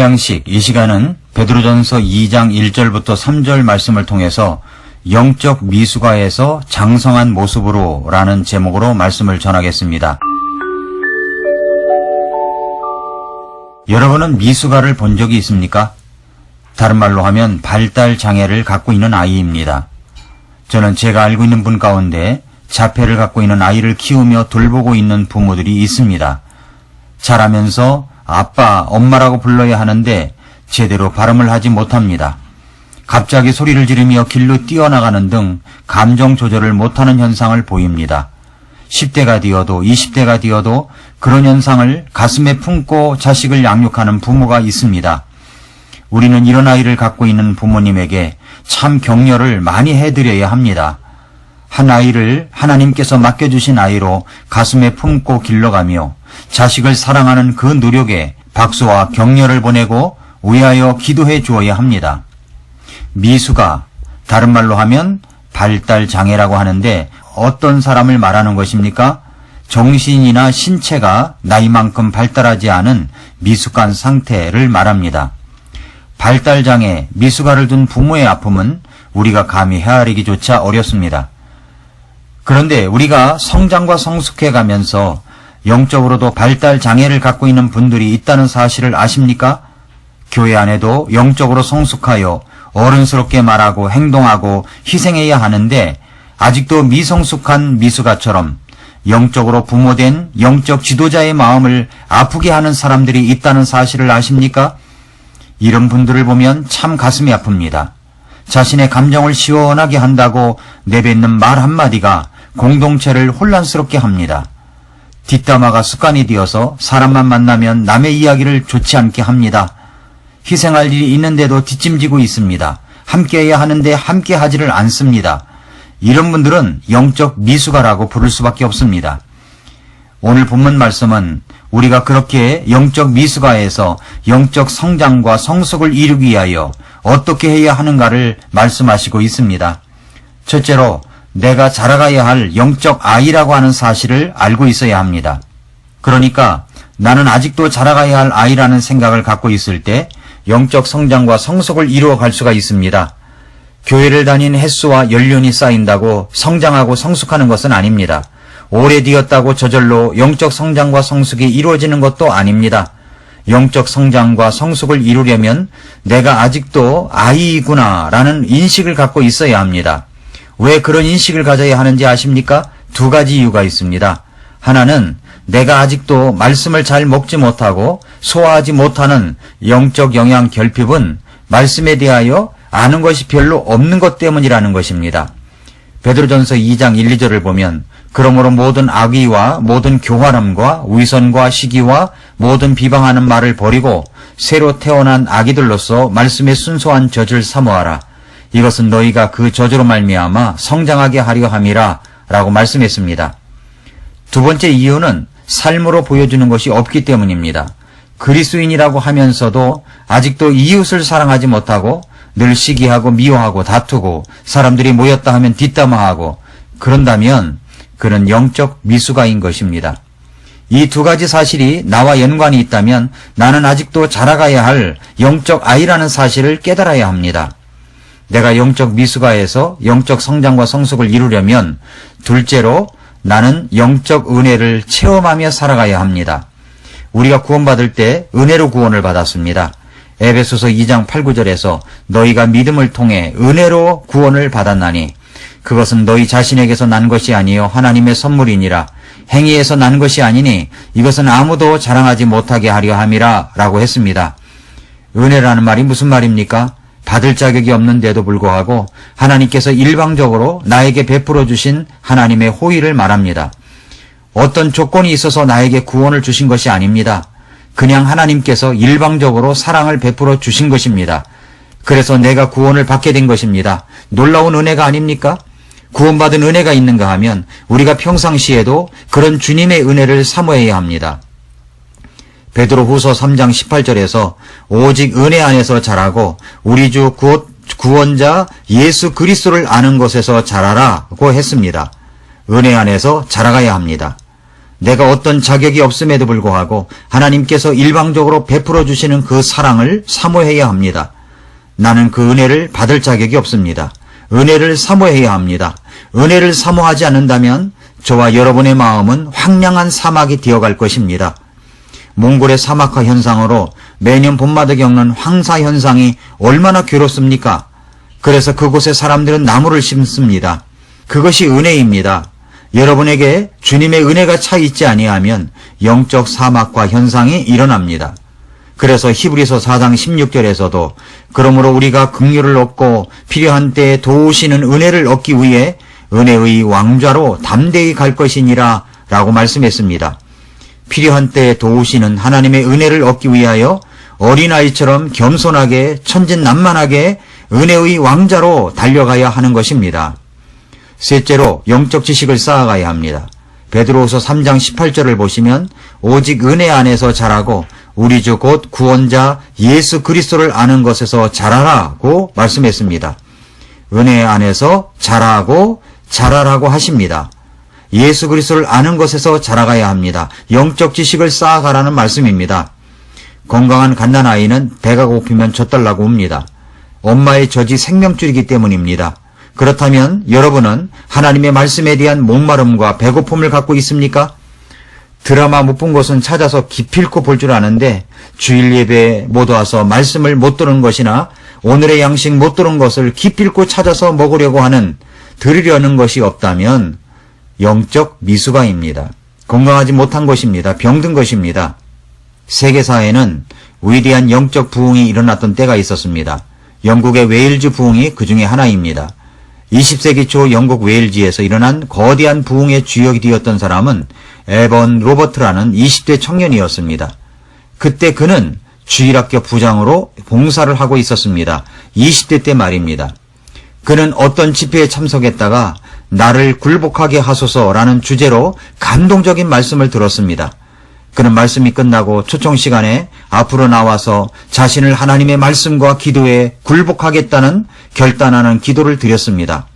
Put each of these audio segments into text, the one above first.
양식, 이 시간은 베드로전서 2장 1절부터 3절 말씀을 통해서 영적 미숙아에서 장성한 모습으로 라는 제목으로 말씀을 전하겠습니다. 여러분은 미숙아를 본 적이 있습니까? 다른 말로 하면 발달 장애를 갖고 있는 아이입니다. 저는 제가 알고 있는 분 가운데 자폐를 갖고 있는 아이를 키우며 돌보고 있는 부모들이 있습니다. 자라면서 아빠, 엄마라고 불러야 하는데 제대로 발음을 하지 못합니다. 갑자기 소리를 지르며 길로 뛰어나가는 등 감정 조절을 못하는 현상을 보입니다. 10대가 되어도 20대가 되어도 그런 현상을 가슴에 품고 자식을 양육하는 부모가 있습니다. 우리는 이런 아이를 갖고 있는 부모님에게 참 격려를 많이 해드려야 합니다. 한 아이를 하나님께서 맡겨주신 아이로 가슴에 품고 길러가며 자식을 사랑하는 그 노력에 박수와 격려를 보내고 위하여 기도해 주어야 합니다. 미숙아, 다른 말로 하면 발달 장애라고 하는데 어떤 사람을 말하는 것입니까? 정신이나 신체가 나이만큼 발달하지 않은 미숙한 상태를 말합니다. 발달 장애, 미숙아를 둔 부모의 아픔은 우리가 감히 헤아리기조차 어렵습니다. 그런데 우리가 성장과 성숙해 가면서 영적으로도 발달 장애를 갖고 있는 분들이 있다는 사실을 아십니까? 교회 안에도 영적으로 성숙하여 어른스럽게 말하고 행동하고 희생해야 하는데 아직도 미성숙한 미숙아처럼 영적으로 부모된 영적 지도자의 마음을 아프게 하는 사람들이 있다는 사실을 아십니까? 이런 분들을 보면 참 가슴이 아픕니다. 자신의 감정을 시원하게 한다고 내뱉는 말 한마디가 공동체를 혼란스럽게 합니다. 뒷담화가 습관이 되어서 사람만 만나면 남의 이야기를 좋지 않게 합니다. 희생할 일이 있는데도 뒷짐지고 있습니다. 함께해야 하는데 함께하지를 않습니다. 이런 분들은 영적 미숙아라고 부를 수밖에 없습니다. 오늘 본문 말씀은 우리가 그렇게 영적 미숙아에서 영적 성장과 성숙을 이루기 위하여 어떻게 해야 하는가를 말씀하시고 있습니다. 첫째로 내가 자라가야 할 영적 아이라고 하는 사실을 알고 있어야 합니다. 그러니까 나는 아직도 자라가야 할 아이라는 생각을 갖고 있을 때 영적 성장과 성숙을 이루어 갈 수가 있습니다. 교회를 다닌 횟수와 연륜이 쌓인다고 성장하고 성숙하는 것은 아닙니다. 오래되었다고 저절로 영적 성장과 성숙이 이루어지는 것도 아닙니다. 영적 성장과 성숙을 이루려면 내가 아직도 아이이구나 라는 인식을 갖고 있어야 합니다. 왜 그런 인식을 가져야 하는지 아십니까? 두 가지 이유가 있습니다. 하나는 내가 아직도 말씀을 잘 먹지 못하고 소화하지 못하는 영적 영양 결핍은 말씀에 대하여 아는 것이 별로 없는 것 때문이라는 것입니다. 베드로전서 2장 1, 2절을 보면 그러므로 모든 악의와 모든 교활함과 위선과 시기와 모든 비방하는 말을 버리고 새로 태어난 아기들로서 말씀의 순수한 젖을 사모하라. 이것은 너희가 그 젖으로 말미암아 성장하게 하려 함이라 라고 말씀했습니다. 두 번째 이유는 삶으로 보여주는 것이 없기 때문입니다. 그리스도인이라고 하면서도 아직도 이웃을 사랑하지 못하고 늘 시기하고 미워하고 다투고 사람들이 모였다 하면 뒷담화하고 그런다면 그는 영적 미숙아인 것입니다. 이 두 가지 사실이 나와 연관이 있다면 나는 아직도 자라가야 할 영적 아이라는 사실을 깨달아야 합니다. 내가 영적 미숙아에서 영적 성장과 성숙을 이루려면 둘째로 나는 영적 은혜를 체험하며 살아가야 합니다. 우리가 구원받을 때 은혜로 구원을 받았습니다. 에베소서 2장 8, 9절에서 너희가 믿음을 통해 은혜로 구원을 받았나니 그것은 너희 자신에게서 난 것이 아니요 하나님의 선물이니라. 행위에서 난 것이 아니니 이것은 아무도 자랑하지 못하게 하려 함이라 라고 했습니다. 은혜라는 말이 무슨 말입니까? 받을 자격이 없는데도 불구하고 하나님께서 일방적으로 나에게 베풀어 주신 하나님의 호의를 말합니다. 어떤 조건이 있어서 나에게 구원을 주신 것이 아닙니다. 그냥 하나님께서 일방적으로 사랑을 베풀어 주신 것입니다. 그래서 내가 구원을 받게 된 것입니다. 놀라운 은혜가 아닙니까? 구원받은 은혜가 있는가 하면 우리가 평상시에도 그런 주님의 은혜를 사모해야 합니다. 베드로후서 3장 18절에서 오직 은혜 안에서 자라고 우리 주 구원자 예수 그리스도를 아는 것에서 자라라고 했습니다. 은혜 안에서 자라가야 합니다. 내가 어떤 자격이 없음에도 불구하고 하나님께서 일방적으로 베풀어 주시는 그 사랑을 사모해야 합니다. 나는 그 은혜를 받을 자격이 없습니다. 은혜를 사모해야 합니다. 은혜를 사모하지 않는다면 저와 여러분의 마음은 황량한 사막이 되어갈 것입니다. 몽골의 사막화 현상으로 매년 봄마다 겪는 황사 현상이 얼마나 괴롭습니까? 그래서 그곳의 사람들은 나무를 심습니다. 그것이 은혜입니다. 여러분에게 주님의 은혜가 차 있지 아니하면 영적 사막화 현상이 일어납니다. 그래서 히브리서 4장 16절에서도 그러므로 우리가 긍휼을 얻고 필요한 때에 도우시는 은혜를 얻기 위해 은혜의 왕좌로 담대히 갈 것이니라 라고 말씀했습니다. 필요한 때에 도우시는 하나님의 은혜를 얻기 위하여 어린아이처럼 겸손하게 천진난만하게 은혜의 왕좌로 달려가야 하는 것입니다. 셋째로 영적 지식을 쌓아가야 합니다. 베드로후서 3장 18절을 보시면 오직 은혜 안에서 자라고 우리 주 곧 구원자 예수 그리스도를 아는 것에서 자라라고 말씀했습니다. 은혜 안에서 자라라고 하십니다. 예수 그리스도를 아는 것에서 자라가야 합니다. 영적 지식을 쌓아가라는 말씀입니다. 건강한 갓난아이는 배가 고프면 젖달라고 웁니다. 엄마의 젖이 생명줄이기 때문입니다. 그렇다면 여러분은 하나님의 말씀에 대한 목마름과 배고픔을 갖고 있습니까? 드라마 못 본 것은 찾아서 기필코 볼 줄 아는데 주일 예배에 못 와서 말씀을 못 들은 것이나 오늘의 양식 못 들은 것을 기필코 찾아서 먹으려고 하는 들으려는 것이 없다면 영적 미숙아입니다. 건강하지 못한 것입니다. 병든 것입니다. 세계사에는 위대한 영적 부흥이 일어났던 때가 있었습니다. 영국의 웨일즈 부흥이 그 중에 하나입니다. 20세기 초 영국 웨일즈에서 일어난 거대한 부흥의 주역이 되었던 사람은 에번 로버트라는 20대 청년이었습니다. 그때 그는 주일학교 부장으로 봉사를 하고 있었습니다. 20대 때 말입니다. 그는 어떤 집회에 참석했다가 나를 굴복하게 하소서라는 주제로 감동적인 말씀을 들었습니다. 그는 말씀이 끝나고 초청 시간에 앞으로 나와서 자신을 하나님의 말씀과 기도에 굴복하겠다는 결단하는 기도를 드렸습니다.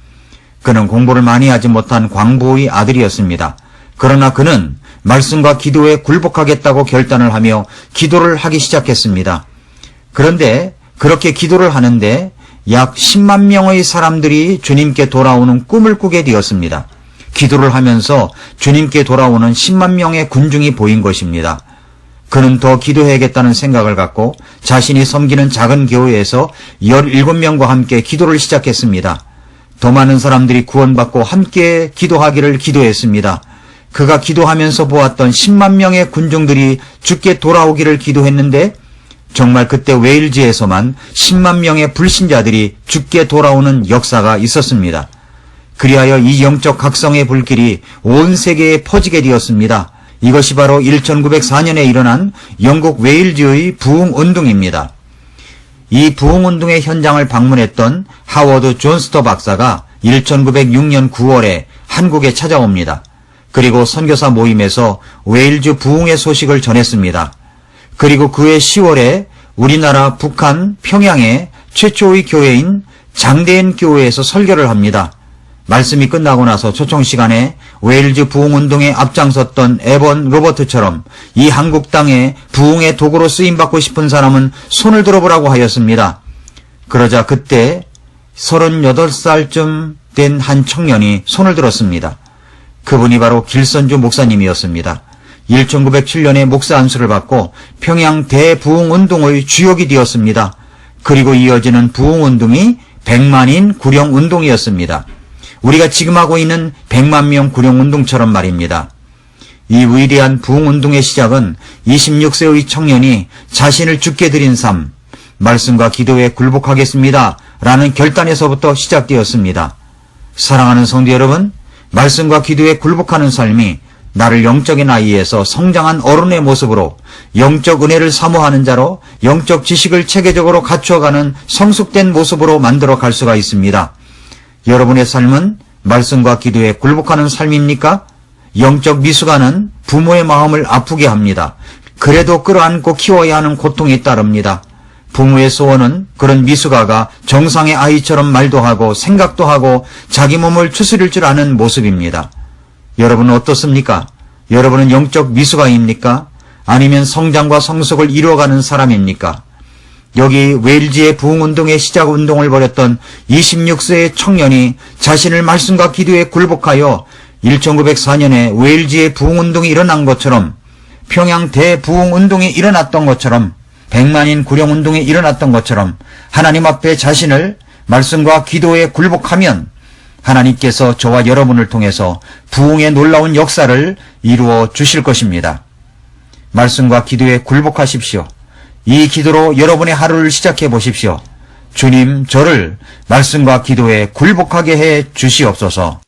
그는 공부를 많이 하지 못한 광부의 아들이었습니다. 그러나 그는 말씀과 기도에 굴복하겠다고 결단을 하며 기도를 하기 시작했습니다. 그런데 그렇게 기도를 하는데 약 10만 명의 사람들이 주님께 돌아오는 꿈을 꾸게 되었습니다. 기도를 하면서 주님께 돌아오는 10만 명의 군중이 보인 것입니다. 그는 더 기도해야겠다는 생각을 갖고 자신이 섬기는 작은 교회에서 17명과 함께 기도를 시작했습니다. 더 많은 사람들이 구원받고 함께 기도하기를 기도했습니다. 그가 기도하면서 보았던 10만 명의 군중들이 주께 돌아오기를 기도했는데 정말 그때 웨일즈에서만 10만 명의 불신자들이 주께 돌아오는 역사가 있었습니다. 그리하여 이 영적 각성의 불길이 온 세계에 퍼지게 되었습니다. 이것이 바로 1904년에 일어난 영국 웨일즈의 부흥운동입니다. 이 부흥운동의 현장을 방문했던 하워드 존스터 박사가 1906년 9월에 한국에 찾아옵니다. 그리고 선교사 모임에서 웨일즈 부흥의 소식을 전했습니다. 그리고 그해 10월에 우리나라 북한 평양의 최초의 교회인 장대인 교회에서 설교를 합니다. 말씀이 끝나고 나서 초청 시간에 웨일즈 부흥운동에 앞장섰던 에번 로버트처럼 이 한국 땅에 부흥의 도구로 쓰임받고 싶은 사람은 손을 들어보라고 하였습니다. 그러자 그때 38살쯤 된 한 청년이 손을 들었습니다. 그분이 바로 길선주 목사님이었습니다. 1907년에 목사 안수를 받고 평양 대부흥운동의 주역이 되었습니다. 그리고 이어지는 부흥운동이 100만인 구령운동이었습니다. 우리가 지금 하고 있는 100만 명 구령운동처럼 말입니다. 이 위대한 부흥운동의 시작은 26세의 청년이 자신을 주께 드린 삶, 말씀과 기도에 굴복하겠습니다 라는 결단에서부터 시작되었습니다. 사랑하는 성도 여러분, 말씀과 기도에 굴복하는 삶이 나를 영적인 아이에서 성장한 어른의 모습으로 영적 은혜를 사모하는 자로 영적 지식을 체계적으로 갖추어가는 성숙된 모습으로 만들어 갈 수가 있습니다. 여러분의 삶은 말씀과 기도에 굴복하는 삶입니까? 영적 미숙아는 부모의 마음을 아프게 합니다. 그래도 끌어안고 키워야 하는 고통이 따릅니다. 부모의 소원은 그런 미숙아가 정상의 아이처럼 말도 하고 생각도 하고 자기 몸을 추스릴 줄 아는 모습입니다. 여러분은 어떻습니까? 여러분은 영적 미숙아입니까? 아니면 성장과 성숙을 이루어가는 사람입니까? 여기 웨일즈의 부흥운동의 시작운동을 벌였던 26세의 청년이 자신을 말씀과 기도에 굴복하여 1904년에 웨일즈의 부흥운동이 일어난 것처럼, 평양 대부흥운동이 일어났던 것처럼, 백만인 구령운동이 일어났던 것처럼 하나님 앞에 자신을 말씀과 기도에 굴복하면 하나님께서 저와 여러분을 통해서 부흥의 놀라운 역사를 이루어 주실 것입니다. 말씀과 기도에 굴복하십시오. 이 기도로 여러분의 하루를 시작해 보십시오. 주님, 저를 말씀과 기도에 굴복하게 해 주시옵소서.